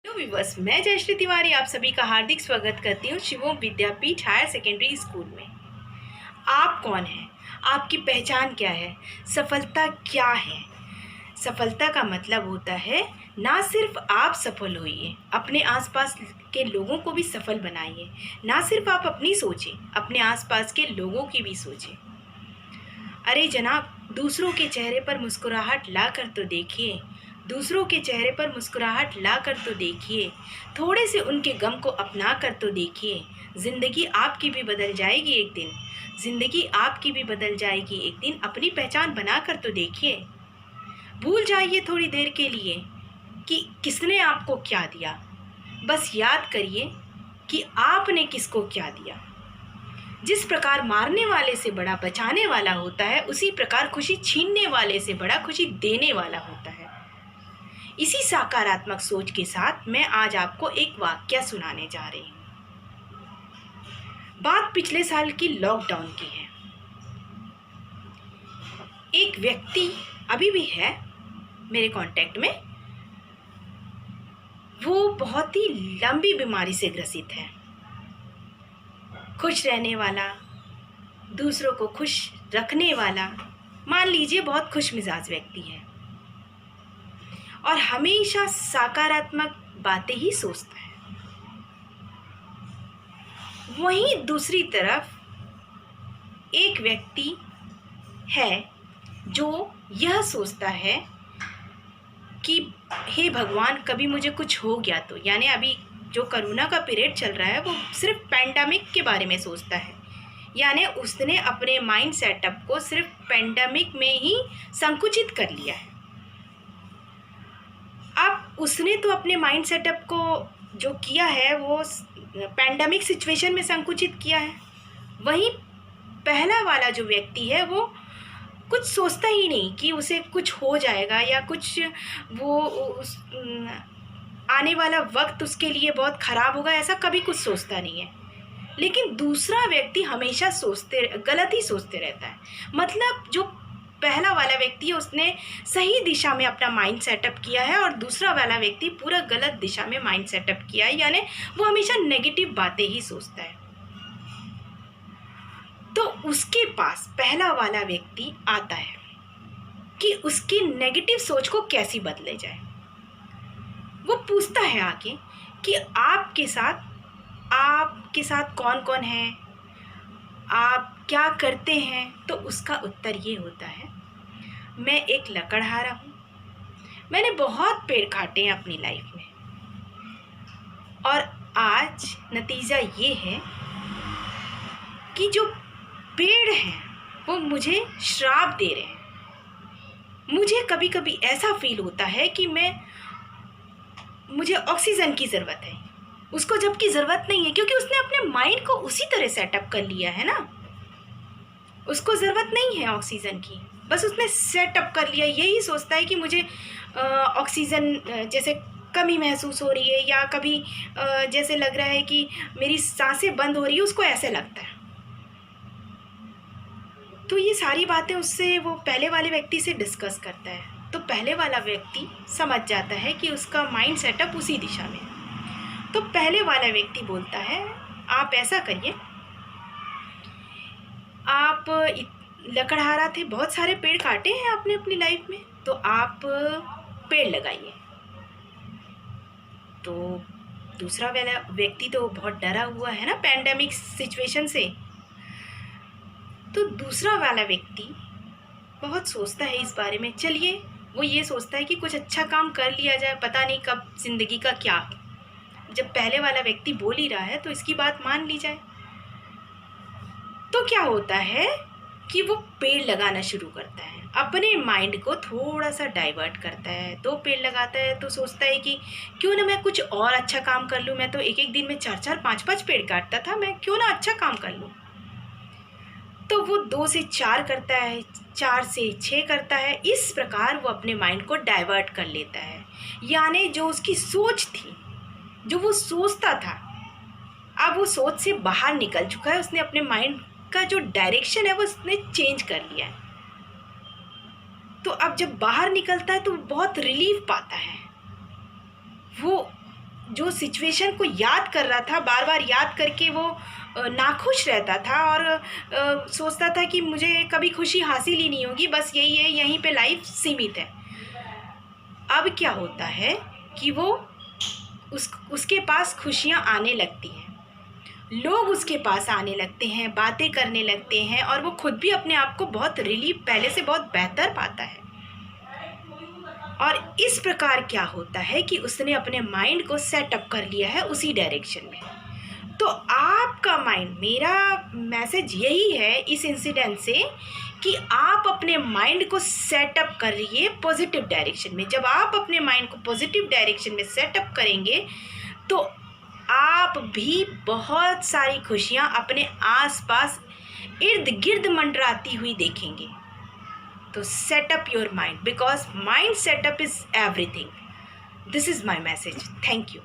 Hello viewers, मैं जयश्री तिवारी आप सभी का हार्दिक स्वागत करती हूँ शिवम विद्यापीठ हायर सेकेंडरी स्कूल में। आप कौन हैं? आपकी पहचान क्या है? सफलता क्या है? सफलता का मतलब होता है ना सिर्फ आप सफल होइए, अपने आसपास के लोगों को भी सफल बनाइए। ना सिर्फ आप अपनी सोचें, अपने आसपास के लोगों की भी सोचें। अरे जनाब, दूसरों के चेहरे पर मुस्कुराहट ला कर तो देखिए। दूसरों के चेहरे पर मुस्कुराहट ला कर तो देखिए। थोड़े से उनके गम को अपना कर तो देखिए। ज़िंदगी आपकी भी बदल जाएगी एक दिन। ज़िंदगी आपकी भी बदल जाएगी एक दिन। अपनी पहचान बना कर तो देखिए। भूल जाइए थोड़ी देर के लिए कि किसने आपको क्या दिया। बस याद करिए कि आपने किसको क्या दिया। जिस प्रकार मारने वाले से बड़ा बचाने वाला होता है, उसी प्रकार खुशी छीनने वाले से बड़ा खुशी देने वाला होता है। इसी सकारात्मक सोच के साथ मैं आज आपको एक वाक्य सुनाने जा रही हूँ। बात पिछले साल की लॉकडाउन की है। एक व्यक्ति अभी भी है मेरे कांटेक्ट में। वो बहुत ही लंबी बीमारी से ग्रसित है। खुश रहने वाला, दूसरों को खुश रखने वाला, मान लीजिए बहुत खुश मिजाज व्यक्ति है और हमेशा सकारात्मक बातें ही सोचता है। वहीं दूसरी तरफ एक व्यक्ति है जो यह सोचता है कि हे भगवान, कभी मुझे कुछ हो गया तो। यानी अभी जो कोरोना का पीरियड चल रहा है वो सिर्फ पैंडेमिक के बारे में सोचता है। यानी उसने अपने माइंड सेटअप को सिर्फ पैंडेमिक में ही संकुचित कर लिया है। अब उसने तो अपने माइंड सेटअप को जो किया है वो पैंडेमिक सिचुएशन में संकुचित किया है। वहीं पहला वाला जो व्यक्ति है वो कुछ सोचता ही नहीं कि उसे कुछ हो जाएगा या कुछ वो आने वाला वक्त उसके लिए बहुत ख़राब होगा, ऐसा कभी कुछ सोचता नहीं है। लेकिन दूसरा व्यक्ति हमेशा गलत ही सोचते रहता है। मतलब जो पहला वाला व्यक्ति है उसने सही दिशा में अपना माइंड सेटअप किया है और दूसरा वाला व्यक्ति पूरा गलत दिशा में माइंड सेटअप किया है। यानी वो हमेशा नेगेटिव बातें ही सोचता है। तो उसके पास पहला वाला व्यक्ति आता है कि उसकी नेगेटिव सोच को कैसे बदले जाए। वो पूछता है आके कि आपके साथ कौन कौन है, आप क्या करते हैं। तो उसका उत्तर ये होता है, मैं एक लकड़हारा हूँ। मैंने बहुत पेड़ काटे हैं अपनी लाइफ में और आज नतीजा ये है कि जो पेड़ हैं वो मुझे श्राप दे रहे हैं। मुझे कभी कभी ऐसा फील होता है कि मुझे ऑक्सीजन की ज़रूरत है, उसको जबकि ज़रूरत नहीं है, क्योंकि उसने अपने माइंड को उसी तरह सेटअप कर लिया है ना। उसको ज़रूरत नहीं है ऑक्सीजन की, बस उसने सेटअप कर लिया। यही सोचता है कि मुझे ऑक्सीजन जैसे कमी महसूस हो रही है या कभी जैसे लग रहा है कि मेरी सांसें बंद हो रही है, उसको ऐसे लगता है। तो ये सारी बातें उससे वो पहले वाले व्यक्ति से डिस्कस करता है। तो पहले वाला व्यक्ति समझ जाता है कि उसका माइंड सेटअप उसी दिशा में है। तो पहले वाला व्यक्ति बोलता है, आप ऐसा करिए, आप लकड़हारा थे, बहुत सारे पेड़ काटे हैं आपने अपनी लाइफ में, तो आप पेड़ लगाइए। तो दूसरा वाला व्यक्ति तो बहुत डरा हुआ है ना पैंडेमिक सिचुएशन से। तो दूसरा वाला व्यक्ति बहुत सोचता है इस बारे में। चलिए, वो ये सोचता है कि कुछ अच्छा काम कर लिया जाए, पता नहीं कब ज़िंदगी का क्या। जब पहले वाला व्यक्ति बोल ही रहा है तो इसकी बात मान ली जाए। तो क्या होता है कि वो पेड़ लगाना शुरू करता है, अपने माइंड को थोड़ा सा डाइवर्ट करता है। 2 पेड़ लगाता है तो सोचता है कि क्यों ना मैं कुछ और अच्छा काम कर लूँ। मैं तो एक एक दिन में 4-4 5-5 पेड़ काटता था, मैं क्यों ना अच्छा काम कर लूँ। तो वो 2 से 4 करता है, 4 से 6 करता है। इस प्रकार वो अपने माइंड को डाइवर्ट कर लेता है। यानी जो उसकी सोच थी, जो वो सोचता था, अब वो सोच से बाहर निकल चुका है। उसने अपने माइंड का जो डायरेक्शन है वो उसने चेंज कर लिया है। तो अब जब बाहर निकलता है तो बहुत रिलीफ पाता है। वो जो सिचुएशन को याद कर रहा था, बार बार याद करके वो नाखुश रहता था और सोचता था कि मुझे कभी खुशी हासिल ही नहीं होगी, बस यही है, यहीं पे लाइफ सीमित है। अब क्या होता है कि वो उसके पास खुशियाँ आने लगती हैं, लोग उसके पास आने लगते हैं, बातें करने लगते हैं, और वो खुद भी अपने आप को बहुत रिलीफ, पहले से बहुत बेहतर पाता है। और इस प्रकार क्या होता है कि उसने अपने माइंड को सेटअप कर लिया है उसी डायरेक्शन में। तो आपका माइंड, मेरा मैसेज यही है इस इंसिडेंट से कि आप अपने माइंड को सेटअप करिए पॉजिटिव डायरेक्शन में। जब आप अपने माइंड को पॉजिटिव डायरेक्शन में सेटअप करेंगे तो आप भी बहुत सारी खुशियाँ अपने आसपास इर्द गिर्द मंडराती हुई देखेंगे। तो setup your mind, because mind setup is everything. This is my message. Thank you.